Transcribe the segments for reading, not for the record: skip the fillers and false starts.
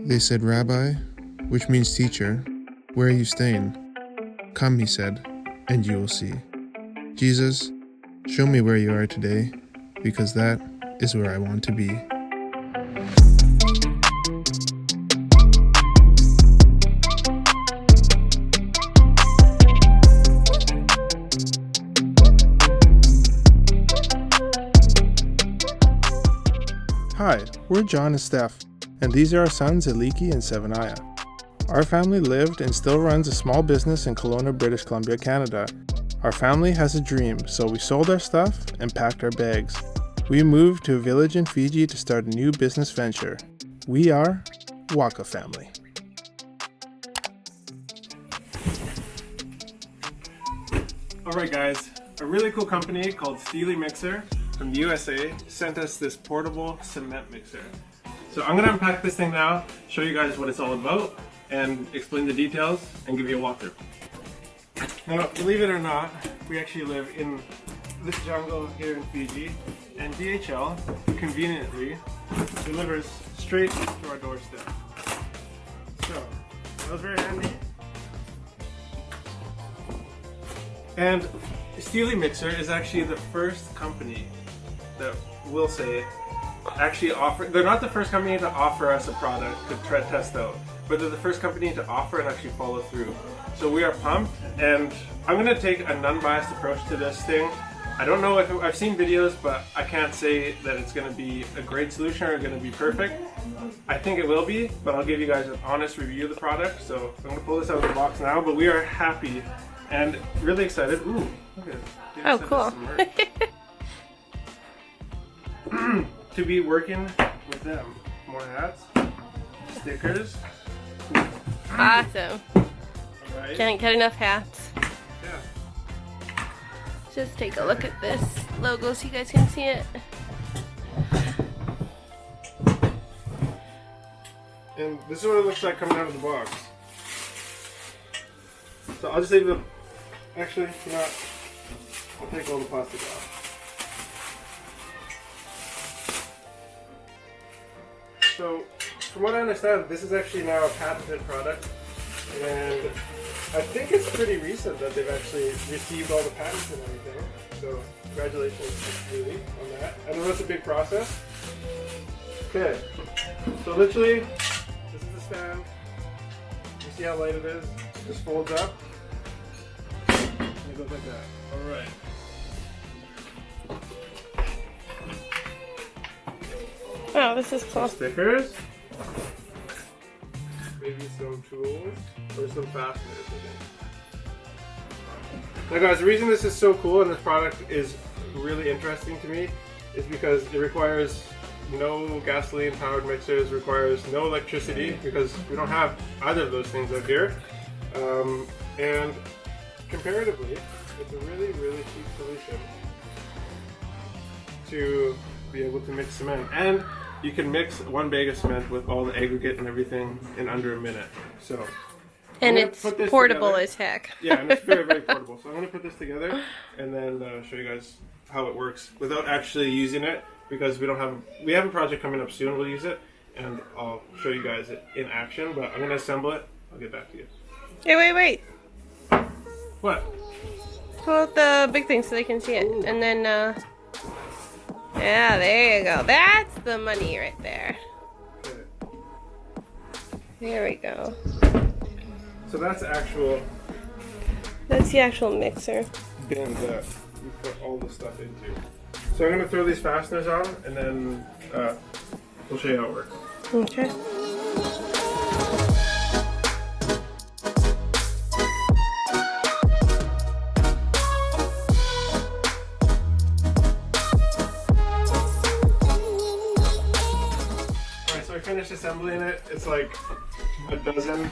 They said, Rabbi, which means teacher, where are you staying? Come, he said, and you will see. Jesus, show me where you are today, because that is where I want to be. Hi, we're John and Steph, and these are our sons Eliki and Sevaniah. Our family lived and still runs a small business in Kelowna, British Columbia, Canada. Our family has a dream, so we sold our stuff and packed our bags. We moved to a village in Fiji to start a new business venture. We are Waka Family. Alright guys, a really cool company called Steele Mixer from the USA sent us this portable cement mixer. So I'm going to unpack this thing now, show you guys what it's all about, and explain the details and give you a walkthrough. Now, believe it or not, we actually live in this jungle here in Fiji, and DHL conveniently delivers straight to our doorstep. So, that was very handy. And Steele Mixer is actually the first company that will say actually offer. They're not the first company to offer us a product to try to test out, but they're the first company to offer and actually follow through. So we are pumped, and I'm going to take a non-biased approach to this thing. I don't know if I've seen videos, but I can't say that it's going to be a great solution or going to be perfect. I think it will be, but I'll give you guys an honest review of the product. So I'm going to pull this out of the box now, but we are happy and really excited. Ooh, look at it. Oh, cool. To be working with them. More hats, stickers. Awesome. Right. Can't get enough hats. Yeah. Just take a look at this logo so you guys can see it. And this is what it looks like coming out of the box. So I'll just leave the. Actually, you know what? I'll take all the plastic off. So, from what I understand, this is actually now a patented product, and I think it's pretty recent that they've actually received all the patents and everything. So, congratulations, really, on that. I know that's a big process. Okay, so literally, this is the stand. You see how light it is? It just folds up. And it goes like that. All right. Oh, this is cool. Stickers, maybe some tools, or some fasteners. Now guys, the reason this is so cool and this product is really interesting to me is because it requires no gasoline powered mixers, requires no electricity because we don't have either of those things out here. And comparatively, it's a really, really cheap solution to be able to mix cement. And you can mix one bag of cement with all the aggregate and everything in under a minute. So, and it's portable as heck. Yeah, and it's very, very portable. So I'm going to put this together and then show you guys how it works without actually using it, because we have a project coming up soon. We'll use it, and I'll show you guys it in action. But I'm going to assemble it. I'll get back to you. Hey, wait. What? Pull out the big thing so they can see it, Ooh. and then yeah, there you go. That's the money right there. There we go. So that's the actual mixer. bin that we put all the stuff into. So I'm going to throw these fasteners on, and then we'll show you how it works. Okay. Finished assembling it. It's like a dozen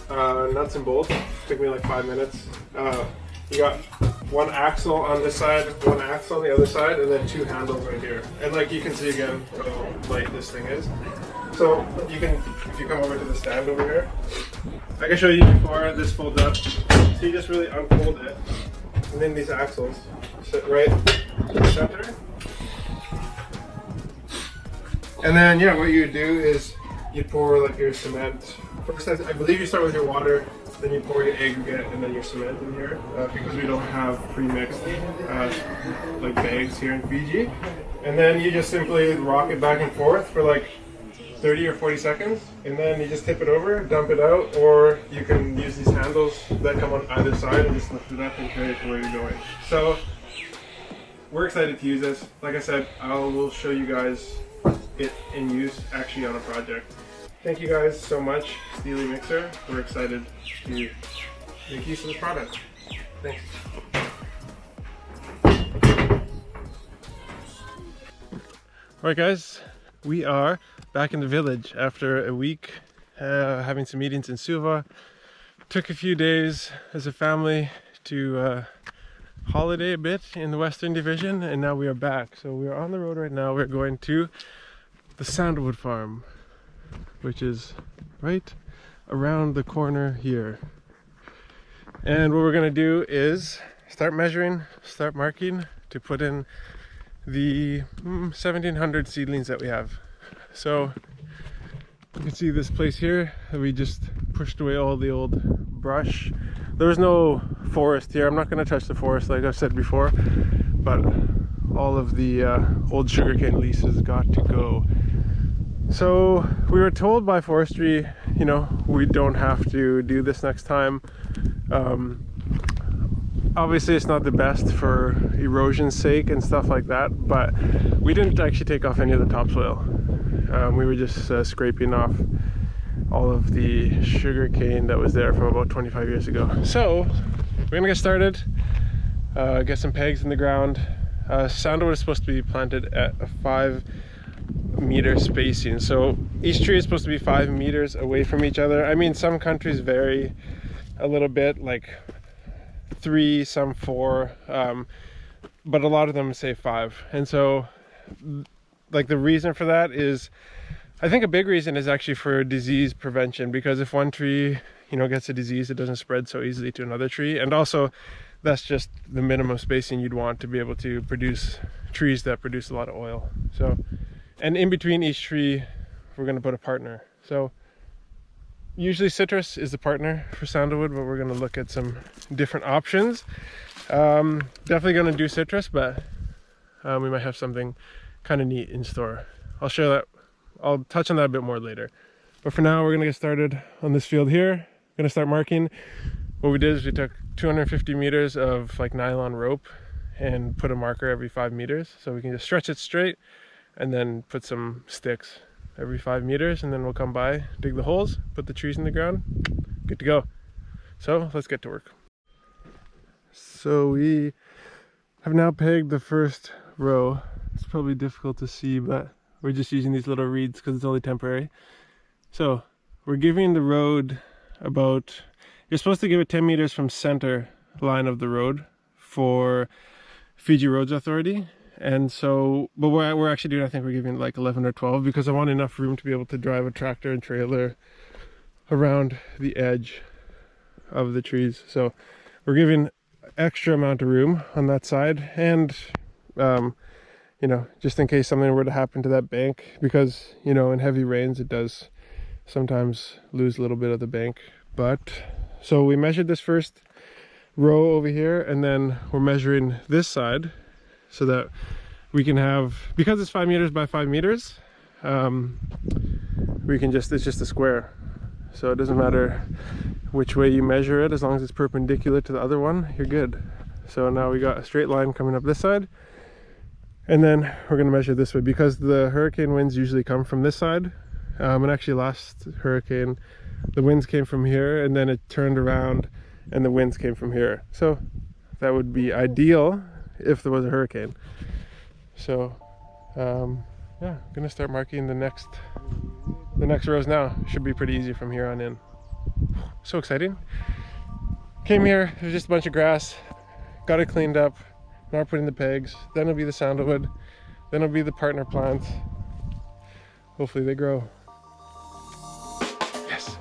nuts and bolts. Took me like 5 minutes. You got one axle on this side, one axle on the other side, and then two handles right here. And like you can see again how light this thing is. So you can, if you come over to the stand over here, I can show you before this folds up. So you just really unfold it, and then these axles sit right in the center. And then, yeah, what you do is you pour like your cement. First, I believe you start with your water, then you pour your aggregate, and then your cement in here because we don't have pre-mixed like bags here in Fiji. And then you just simply rock it back and forth for like 30 or 40 seconds, and then you just tip it over, dump it out, or you can use these handles that come on either side and just lift it up and carry it to where you're going. So we're excited to use this. Like I said, I will show you guys it in use actually on a project. Thank you guys so much, Steele Mixer. We're excited to make use of this product. Thanks. Alright guys, we are back in the village after a week having some meetings in Suva. Took a few days as a family to holiday a bit in the Western Division, and now we are back. So we are on the road right now. We're going to the Sandalwood farm, which is right around the corner here. And what we're going to do is start measuring, start marking to put in the 1700 seedlings that we have. So you can see this place here, we just pushed away all the old brush. There was no forest here. I'm not going to touch the forest like I've said before, but all of the old sugarcane leases got to go. So we were told by forestry, you know, we don't have to do this next time. Obviously it's not the best for erosion's sake and stuff like that, but we didn't actually take off any of the topsoil. We were just scraping off all of the sugar cane that was there from about 25 years ago. So we're gonna get started, get some pegs in the ground. Sandalwood is supposed to be planted at a 5-meter spacing. So each tree is supposed to be 5 meters away from each other. I mean, some countries vary a little bit, like 3, some 4, but a lot of them say 5. And so like the reason for that is, I think a big reason is actually for disease prevention, because if one tree, you know, gets a disease, it doesn't spread so easily to another tree. And also that's just the minimum spacing you'd want to be able to produce trees that produce a lot of oil. So, and in between each tree we're going to put a partner. So usually citrus is the partner for sandalwood, but we're going to look at some different options. Definitely going to do citrus, but we might have something kind of neat in store. I'll share that. I'll touch on that a bit more later. But for now, we're going to get started on this field here. Going to start marking. What we did is we took 250 meters of like nylon rope and put a marker every 5 meters. So we can just stretch it straight and then put some sticks every 5 meters, and then we'll come by, dig the holes, put the trees in the ground, good to go. So let's get to work. So we have now pegged the first row. It's probably difficult to see, but we're just using these little reeds because it's only temporary. So we're giving the road about, you're supposed to give it 10 meters from center line of the road for Fiji Roads Authority. And so, but we're actually doing, I think we're giving like 11 or 12 because I want enough room to be able to drive a tractor and trailer around the edge of the trees. So we're giving extra amount of room on that side, and you know, just in case something were to happen to that bank, because, you know, in heavy rains it does sometimes lose a little bit of the bank. But so we measured this first row over here, and then we're measuring this side so that we can have, because it's 5 meters by 5 meters, we can just, it's just a square, so it doesn't matter which way you measure it, as long as it's perpendicular to the other one, you're good. So now we got a straight line coming up this side, and then we're going to measure this way, because the hurricane winds usually come from this side. And actually last hurricane the winds came from here, and then it turned around and the winds came from here. So that would be ideal if there was a hurricane. So yeah, I'm gonna start marking the next rows now. Should be pretty easy from here on in. So exciting. Came here, there's just a bunch of grass, got it cleaned up. Now we're putting the pegs, then it'll be the sandalwood, then it'll be the partner plants. Hopefully they grow. Yes.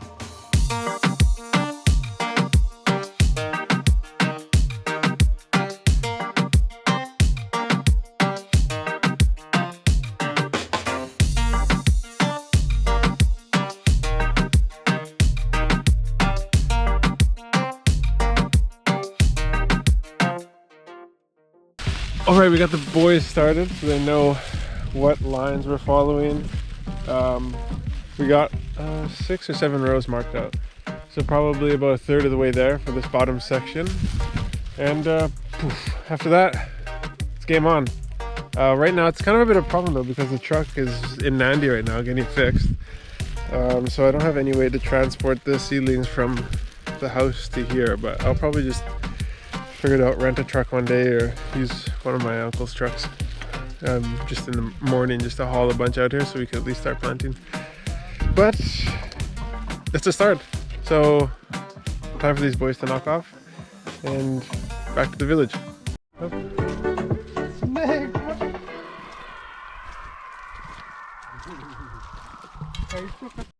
All right, we got the boys started so they know what lines we're following. We got 6 or 7 rows marked out. So probably about a third of the way there for this bottom section. And after that, it's game on. Right now it's kind of a bit of a problem though because the truck is in Nandi right now getting fixed. So I don't have any way to transport the seedlings from the house to here, but I'll probably just figure it out, rent a truck one day or use one of my uncle's trucks just in the morning just to haul a bunch out here so we can at least start planting. But it's a start. So time for these boys to knock off and back to the village. Oh.